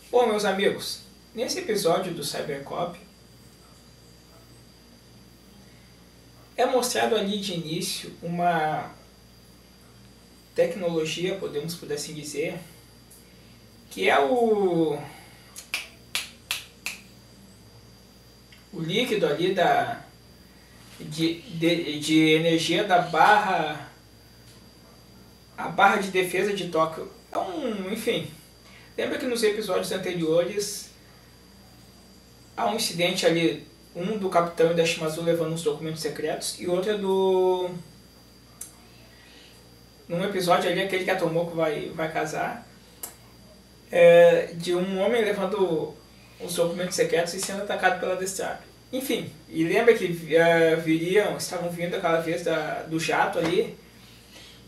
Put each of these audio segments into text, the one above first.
Bom, meus amigos, nesse episódio do Cybercop é mostrado ali de início uma tecnologia, podemos por assim dizer, que é o líquido ali de energia da a barra de defesa de Tóquio. Enfim, lembra que nos episódios anteriores há um incidente ali, um do capitão e da Shimazu levando uns documentos secretos e outro é num episódio ali, aquele que a Tomoko vai casar, de um homem levando os documentos secretos e sendo atacado pela Destro. Enfim, e lembra que estavam vindo aquela vez do jato ali,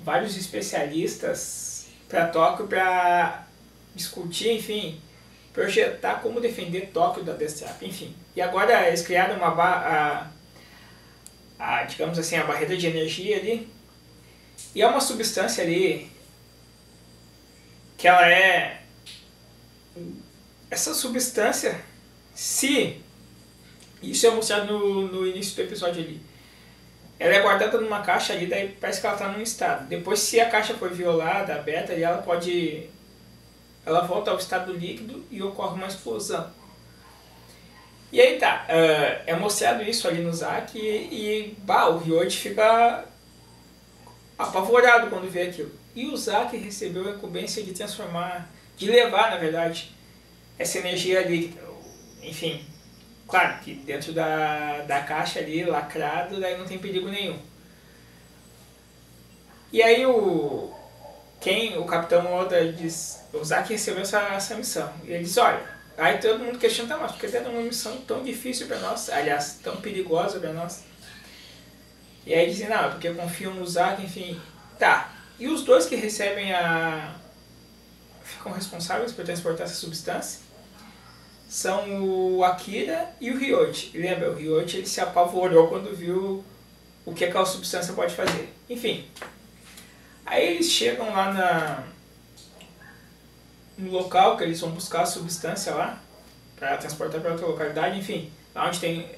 vários especialistas para Tóquio para discutir, enfim, projetar como defender Tóquio da Destro. Enfim, e agora eles criaram digamos assim, a barreira de energia ali, e é uma substância ali que ela é essa substância, se isso é mostrado no início do episódio ali, ela é guardada numa caixa ali, daí parece que ela está num estado. Depois, se a caixa for violada, aberta, ali, ela volta ao estado líquido e ocorre uma explosão. E aí tá, é mostrado isso ali no Zack o Ryoichi fica apavorado quando vê aquilo. E o Zack recebeu a incumbência de levar, na verdade, essa energia líquida. Enfim, claro que dentro da caixa ali, lacrado, daí não tem perigo nenhum. E aí o Capitão Oda diz, o Zack recebeu essa missão. E ele diz, olha, aí todo mundo questiona, tá, mas por que tem uma missão tão difícil pra nós? Aliás, tão perigosa pra nós? E aí dizem, não, porque confiam no Zack, enfim. Tá, e os dois que recebem ficam responsáveis por transportar essa substância são o Akira e o Ryoichi. Lembra, o Ryoichi ele se apavorou quando viu o que aquela substância pode fazer. Enfim, aí eles chegam lá no local que eles vão buscar a substância lá para transportar para outra localidade. Enfim, lá onde tem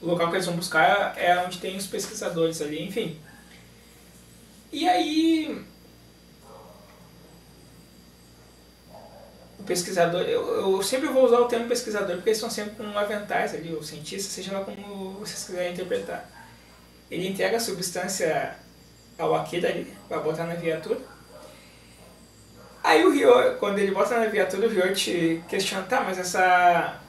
o local que eles vão buscar é onde tem os pesquisadores ali. Enfim, e aí o pesquisador, eu sempre vou usar o termo pesquisador porque eles são sempre com aventais ali, o cientista, seja lá como vocês quiserem interpretar. Ele entrega a substância ao Akira ali, para botar na viatura. Aí o Ryo, quando ele bota na viatura, o Ryo te questiona, tá, mas essa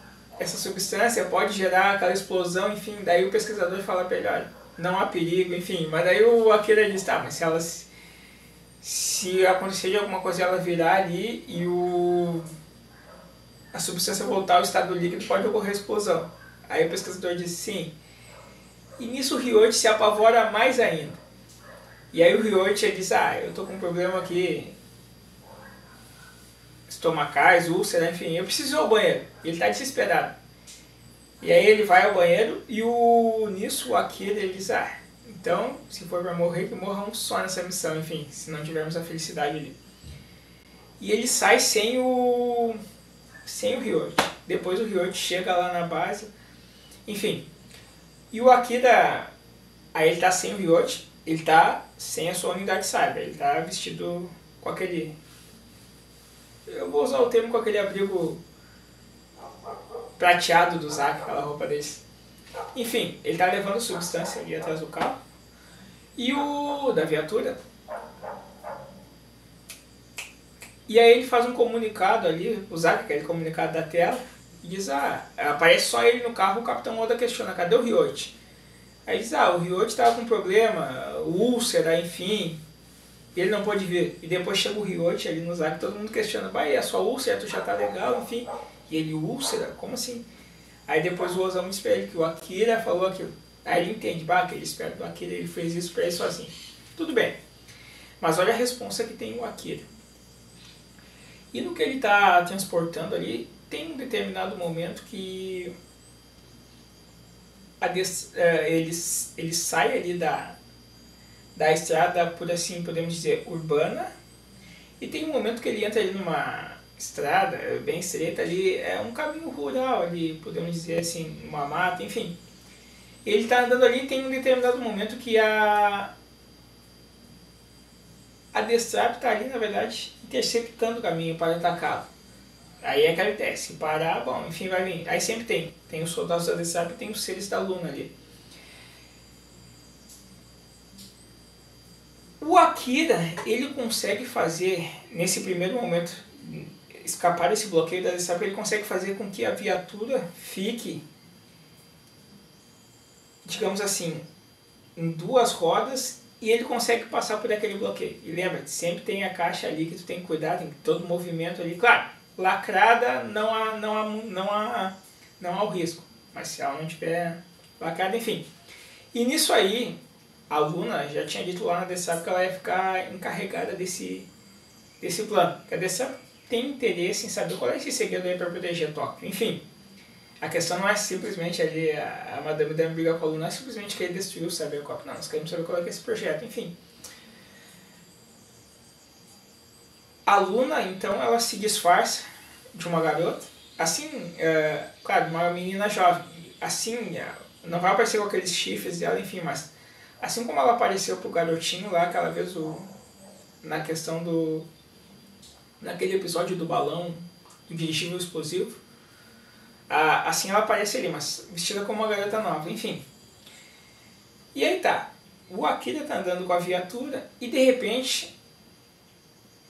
substância pode gerar aquela explosão, enfim, daí o pesquisador fala pra ele, olha, não há perigo, enfim, mas daí o Akira diz, tá, mas se acontecer de alguma coisa ela virar ali e a substância voltar ao estado líquido, pode ocorrer explosão. Aí o pesquisador diz sim. E nisso o Ryoichi se apavora mais ainda. E aí o Ryoichi diz, eu tô com um problema aqui estomacais, úlcera, enfim, eu preciso ir ao banheiro. E ele tá desesperado. E aí ele vai ao banheiro e nisso o Akira ele diz, então, se for pra morrer, que morra um só nessa missão, enfim, se não tivermos a felicidade ali. E ele sai sem o Ryoichi. Depois o Ryoichi chega lá na base, enfim. E o Akira, aí ele tá sem o Ryoichi, ele tá sem a sua unidade cyber, ele tá vestido com aquele, eu vou usar o termo, com aquele abrigo prateado do Zack, aquela roupa deles. Enfim, ele tá levando substância ali atrás do carro. E da viatura. E aí ele faz um comunicado ali, o Zack, aquele comunicado da tela, e diz, aparece só ele no carro, o Capitão Oda questiona, cadê o Ryoichi? Aí diz, o Ryoichi tava com problema, úlcera, enfim, ele não pôde vir. E depois chega o Ryoichi ali no Zack, todo mundo questiona, e a sua úlcera, tu já tá legal, enfim. E ele, úlcera? Como assim? Aí depois o Osamu diz pra ele que o Akira falou aquilo. Aí ele entende, que ele espera do Akira, ele fez isso pra ele sozinho. Tudo bem. Mas olha a responsa que tem o Akira. E no que ele tá transportando ali, tem um determinado momento que ele sai ali da estrada, por assim podemos dizer, urbana, e tem um momento que ele entra ali estrada, bem estreita ali, é um caminho rural ali, podemos dizer assim, uma mata, enfim. Ele está andando ali e tem um determinado momento que a Destrap está ali, na verdade, interceptando o caminho para atacá-lo. Aí é aquela ideia, se parar, bom, enfim, vai vir. Aí sempre tem os soldados da Destrap e tem os seres da Luna ali. O Akira, ele consegue fazer, nesse primeiro momento, escapar desse bloqueio da Destrap, ele consegue fazer com que a viatura fique, digamos assim, em duas rodas e ele consegue passar por aquele bloqueio. E lembra, sempre tem a caixa ali que tu tem que cuidar, tem todo o movimento ali. Claro, lacrada não há o risco, mas se ela não tiver lacrada, enfim. E nisso aí, a Luna já tinha dito lá na Destrap que ela ia ficar encarregada desse plano. Que a Destrap tem interesse em saber qual é esse segredo aí para proteger Tóquio. Enfim, a questão não é simplesmente ali a Madame Dame brigar com a Luna, não é simplesmente querer destruir o Cybercop, não, nós queremos saber qual é esse projeto, enfim. A Luna, então, ela se disfarça de uma garota, assim, claro, uma menina jovem, assim, não vai aparecer com aqueles chifres dela, enfim, mas assim como ela apareceu pro garotinho lá, aquela vez na questão naquele episódio do balão, do dirigível explosivo, assim ela aparece ali, mas vestida como uma garota nova, enfim. E aí tá, o Akira tá andando com a viatura e de repente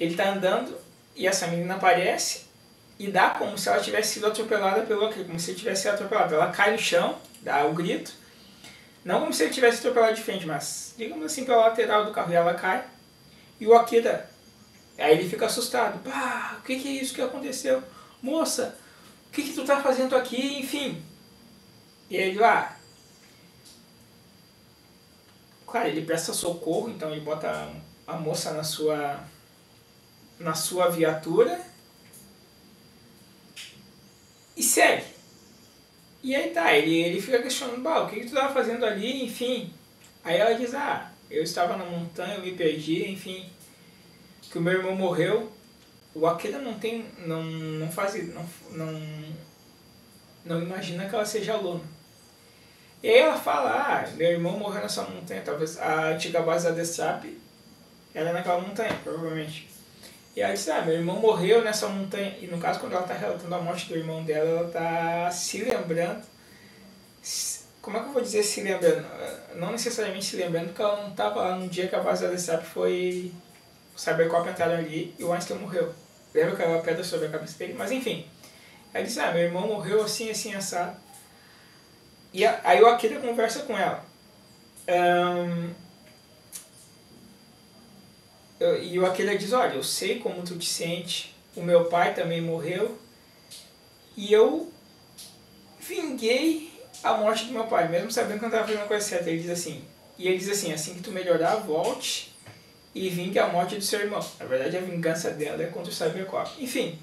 ele tá andando e essa menina aparece e dá como se ela tivesse sido atropelada pelo Akira, como se ele tivesse sido atropelado. Ela cai no chão, dá o grito, não como se ele tivesse atropelado de frente, mas digamos assim pela lateral do carro, e ela cai e o Akira, aí ele fica assustado, pá, o que é isso que aconteceu? Moça, o que tu tá fazendo aqui? Enfim. E ele lá, claro, ele presta socorro, então ele bota a moça na sua viatura e segue. E aí tá, ele fica questionando, o que tu tava fazendo ali, enfim. Aí ela diz, eu estava na montanha, eu me perdi, enfim, que o meu irmão morreu. O Akira não imagina que ela seja Luna. E aí ela fala, meu irmão morreu nessa montanha, talvez a antiga base da Destrap era naquela montanha, provavelmente. E ela diz, meu irmão morreu nessa montanha. E no caso, quando ela está relatando a morte do irmão dela, ela está se lembrando. Como é que eu vou dizer se lembrando? Não necessariamente se lembrando, porque ela não estava lá no dia que a base da Destrap foi... O Cybercop entraram ali e o Einstein morreu. Lembra que ela pedra sobre a cabeça dele? Mas enfim. Ela diz, meu irmão morreu assim, assim, assado. E aí o Akira conversa com ela. E o Akira diz, olha, eu sei como tu te sente, o meu pai também morreu, e eu vinguei a morte do meu pai, mesmo sabendo que eu não estava fazendo a coisa certa. Ele diz assim, assim que tu melhorar, volte e vingue a morte do seu irmão. Na verdade, a vingança dela é contra o Cybercop. Enfim,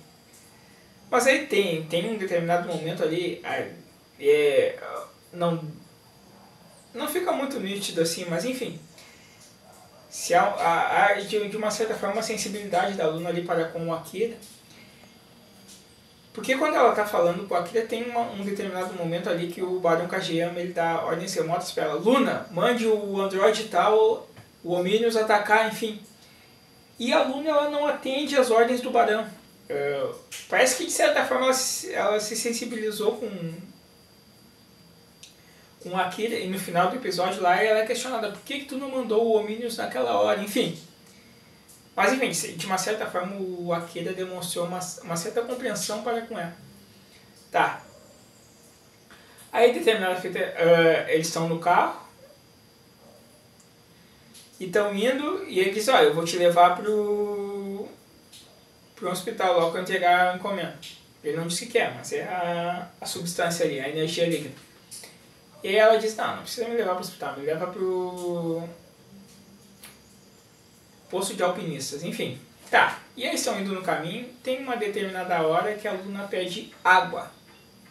mas aí tem um determinado momento ali, não fica muito nítido assim, mas enfim, se há de uma certa forma uma sensibilidade da Luna ali para com o Akira, porque quando ela está falando com o Akira tem um determinado momento ali que o Barão Kageyama ele dá ordens remotas para ela, Luna, mande o androide tal, o Omnius atacar, enfim, e a Luna ela não atende às ordens do Barão. Parece que de certa forma ela se sensibilizou com o Akira, e no final do episódio lá ela é questionada, por que tu não mandou o Omnius naquela hora, enfim. Mas enfim, de uma certa forma o Akira demonstrou uma certa compreensão para com ela. Tá. Aí determinada feita, eles estão no carro e estão indo e ele diz, eu vou te levar pro hospital logo que eu entregar a encomenda. Ele não disse que quer, mas é a substância ali, a energia líquida. E ela diz, não precisa me levar para o hospital, me leva para o posto de alpinistas, enfim. Tá, e eles estão indo no caminho, tem uma determinada hora que a Luna pede água.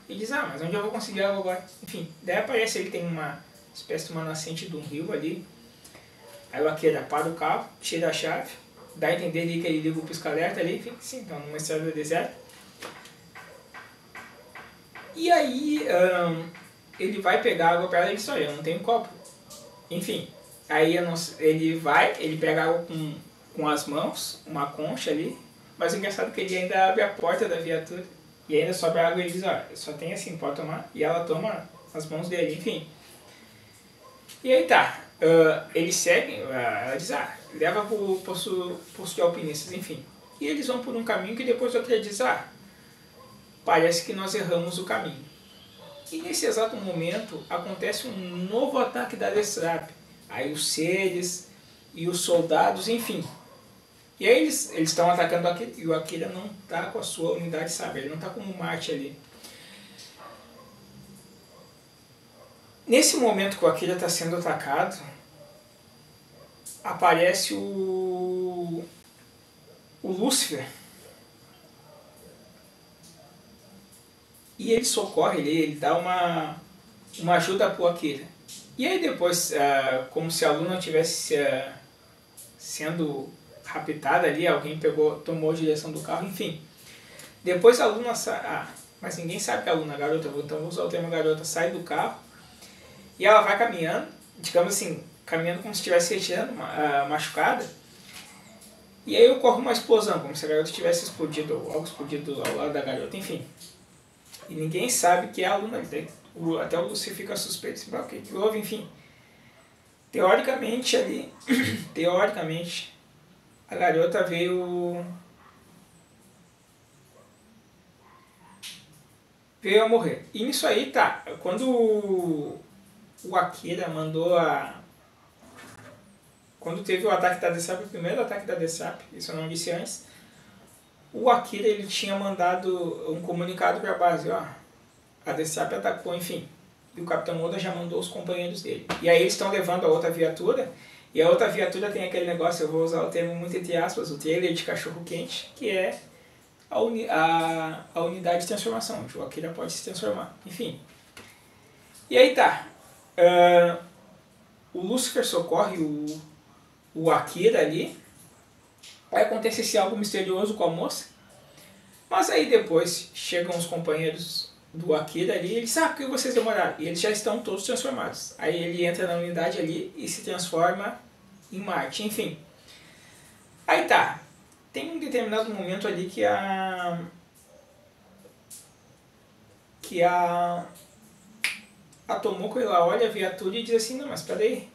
E diz, mas onde eu vou conseguir água agora? Enfim, daí aparece ele, tem uma espécie de uma nascente de um rio ali. Aí o Akira para o carro, tira a chave dá a entender ali que ele liga o pisca-alerta ali, fica assim, então numa estrada deserta. E aí ele vai pegar água para ela e diz, olha, eu não tenho copo. Enfim, aí ele pega água com as mãos, uma concha ali, mas o engraçado é que ele ainda abre a porta da viatura e ainda sobra água e ele diz, olha, só tem assim, pode tomar. E ela toma as mãos dele, enfim. E aí tá, eles seguem, ela diz, leva pro posto de alpinistas, enfim. E eles vão por um caminho que depois o Akira diz, parece que nós erramos o caminho. E nesse exato momento acontece um novo ataque da Destrap. Aí os seres e os soldados, enfim. E aí eles estão atacando o Akira e o Akira não está com a sua unidade sábia, ele não está como Marte ali. Nesse momento que o Akira está sendo atacado, aparece o Lúcifer. E ele socorre ele dá uma ajuda pro Akira. E aí depois, como se a Luna estivesse sendo raptada ali, alguém tomou a direção do carro, enfim. Depois a Luna mas ninguém sabe que a Luna, a garota, então vou usar o termo garota, sai do carro e ela vai caminhando, digamos assim, caminhando como se estivesse retirando, machucada. E aí ocorre uma explosão, como se a garota tivesse explodido, ou algo explodido ao lado da garota, enfim. E ninguém sabe que é a Luna, até o Lucifer fica suspeito, o que houve, enfim. Teoricamente a garota veio a morrer. E nisso aí, quando o Akira mandou quando teve o ataque da Destrap, o primeiro ataque da Destrap, isso eu não disse antes, o Akira ele tinha mandado um comunicado para a base, a Destrap atacou, enfim. E o Capitão Oda já mandou os companheiros dele. E aí eles estão levando a outra viatura, e a outra viatura tem aquele negócio, eu vou usar o termo muito entre aspas, o trailer de cachorro-quente, que é a unidade de transformação, onde o Akira pode se transformar, enfim. E aí o Lúcifer socorre o Akira ali, aí acontece algo misterioso com a moça, mas aí depois chegam os companheiros do Akira ali e eles por que vocês demoraram? E eles já estão todos transformados. Aí ele entra na unidade ali e se transforma em Marte, enfim. Aí tem um determinado momento ali que a Tomoko ela olha a viatura e diz assim, não, mas peraí,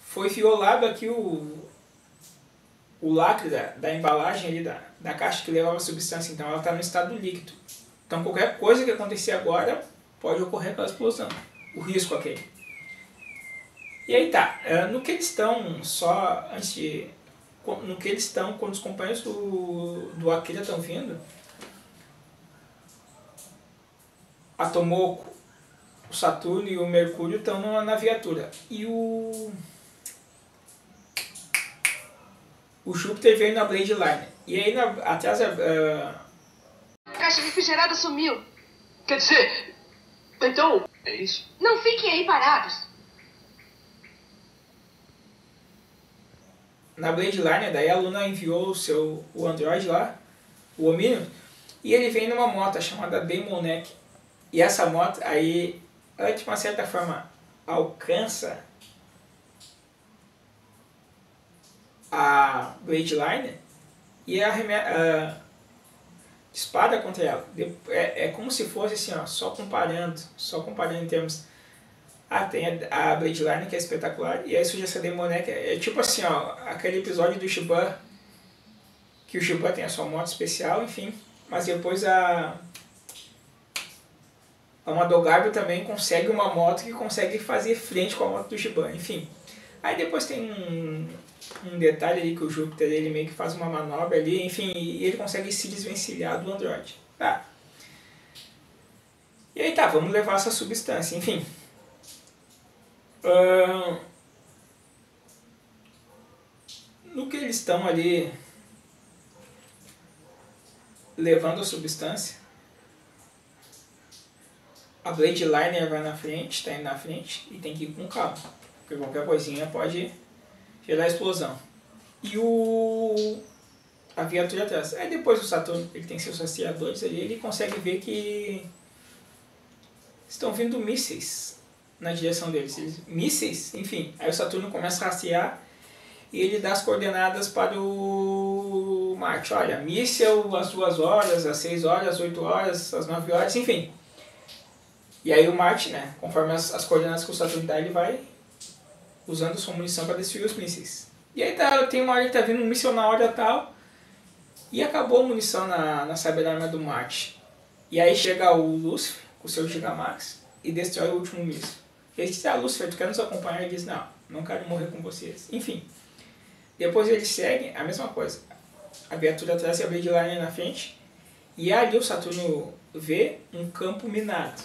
foi violado aqui o lacre da embalagem ali da caixa que levava a substância, então ela está no estado líquido. Então qualquer coisa que acontecer agora pode ocorrer aquela explosão, o risco aquele. E aí no que eles estão, quando os companheiros do Akira estão vindo, a Tomoko, o Saturno e o Mercúrio estão na viatura. E o Júpiter veio na Blade Liner. E aí atrás a caixa refrigerada sumiu. Quer dizer, então é isso? Não fiquem aí parados. Na Blade Liner, daí a Luna enviou o Android lá, o Omnium, e ele vem numa moto chamada Demonek. E essa moto aí, ela de uma certa forma alcança a Blade Liner e dispara contra ela. É como se fosse assim, só comparando em termos. Tem a Blade Liner que é espetacular e a Sugestão Demonek é tipo assim, aquele episódio do Shiba, que o Shiba tem a sua moto especial, enfim, mas depois a Madogarbo também consegue uma moto que consegue fazer frente com a moto do Shiba, enfim. Aí depois tem um detalhe ali que o Júpiter ele meio que faz uma manobra ali, enfim, e ele consegue se desvencilhar do Android. E aí vamos levar essa substância, enfim. No que eles estão ali levando a substância, a Blade Liner vai na frente, está indo na frente e tem que ir com calma, porque qualquer coisinha pode gerar explosão. e a viatura atrás. Aí depois o Saturno, ele tem seus rastreadores ali, ele consegue ver que estão vindo mísseis na direção deles. Mísseis? Enfim, aí o Saturno começa a rastrear e ele dá as coordenadas para o Marte. Olha, míssel às 2 horas, às 6 horas, às 8 horas, às 9 horas, enfim. E aí o Marte, né, conforme as coordenadas que o Saturno dá, ele vai usando sua munição para destruir os mísseis. E aí tem uma hora que tá vindo um míssel na hora tal, e acabou a munição na Cyberarma do Marte. E aí chega o Lúcifer, com o seu Gigamax, e destrói o último míssil. Ele diz, Lúcifer, tu quer nos acompanhar? Ele diz, não quero morrer com vocês. Enfim, depois eles seguem a mesma coisa. A viatura traz a Blade Runner na frente, e ali o Saturno vê um campo minado.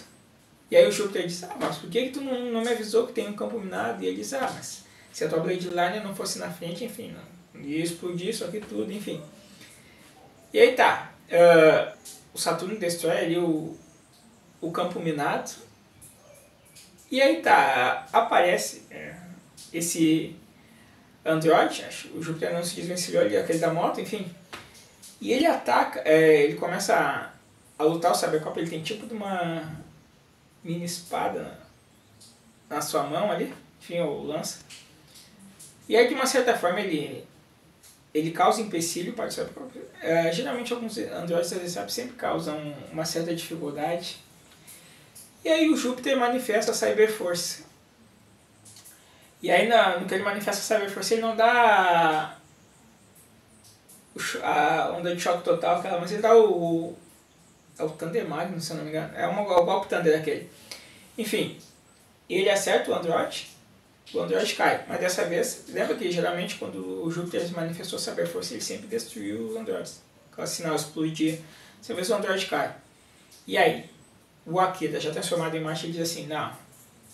E aí o Júpiter diz, mas por que tu não me avisou que tem um campo minado? E ele diz, mas se a tua Blade Runner não fosse na frente, enfim, não ia explodir isso aqui tudo, enfim. E aí tá, o Saturno destrói ali o campo minado, e aí tá, aparece esse androide, o Júpiter não se desvencilhou ali, aquele da moto, enfim, e ele ataca, ele começa a lutar. O Cybercop, ele tem tipo de uma mini espada na sua mão ali, enfim, ou lança, e aí de uma certa forma ele causa empecilho para o Cybercop. Geralmente alguns androides da sempre causam uma certa dificuldade. E aí o Júpiter manifesta a Cyberforce. E aí no que ele manifesta a Cyberforce, ele não dá a onda de choque total, mas ele dá o Thunder Magnum, se eu não me engano. O golpe Thunder aquele. Enfim, ele acerta o androide cai. Mas dessa vez, lembra que geralmente quando o Júpiter manifestou a Cyberforce, ele sempre destruiu os androides. Aquele sinal explodir, dessa vez o androide cai. E aí, o Akira, já transformado em Marte, ele diz assim, não,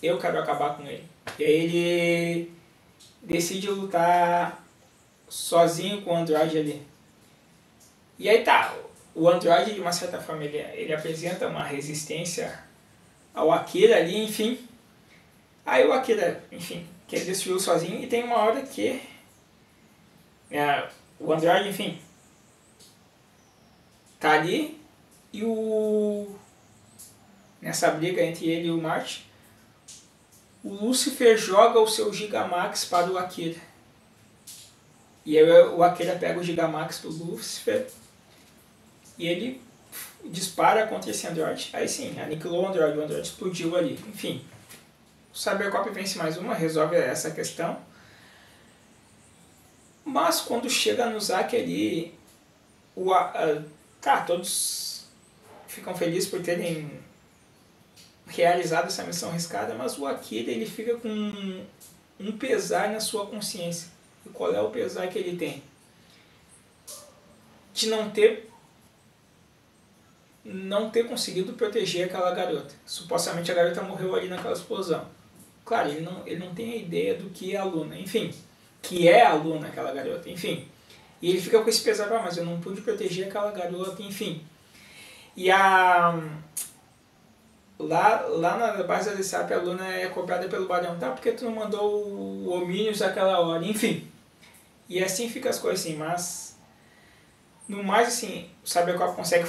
eu quero acabar com ele. E aí ele decide lutar sozinho com o androide ali. E aí tá, o androide de uma certa forma ele apresenta uma resistência ao Akira ali, enfim. Aí o Akira, enfim, que ele destruiu sozinho, e tem uma hora que o androide, enfim, tá ali, e nessa briga entre ele e o Marte, o Lúcifer joga o seu Gigamax para o Akira. E aí o Akira pega o Gigamax do Lúcifer e ele dispara contra esse androide. Aí sim, aniquilou o androide explodiu ali. Enfim, o Cybercop vence mais uma, resolve essa questão. Mas quando chega no Zack ali, todos ficam felizes por terem realizado essa missão arriscada, mas o Akira ele fica com um pesar na sua consciência. E qual é o pesar que ele tem? De não ter conseguido proteger aquela garota. Supostamente a garota morreu ali naquela explosão. Claro, ele não tem a ideia do que é a Luna, enfim, que é a Luna, aquela garota, enfim. E ele fica com esse pesar, mas eu não pude proteger aquela garota, enfim. E lá na base da DSAP, a Luna é cobrada pelo Barão, porque tu não mandou o Omnius àquela hora, enfim. E assim fica as coisas assim, mas no mais assim, o Cybercop consegue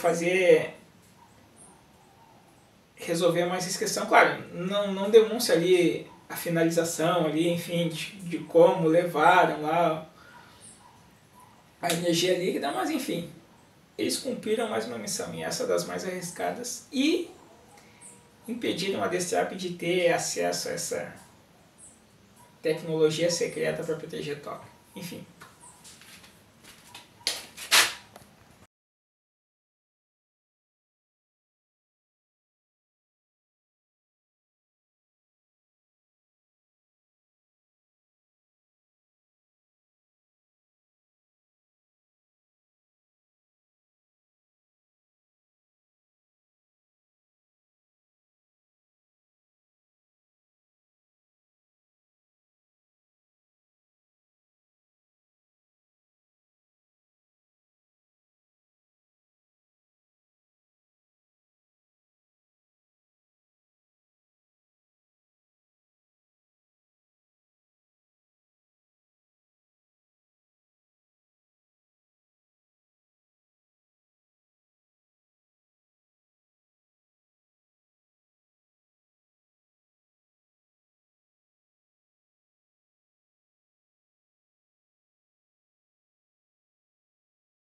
resolver mais essa questão. Claro, não demonstra ali a finalização ali, enfim, de como levaram lá a energia líquida, mas enfim, eles cumpriram mais uma missão, e essa das mais arriscadas, e impediram a DSAP de ter acesso a essa tecnologia secreta para proteger Tóquio. Enfim.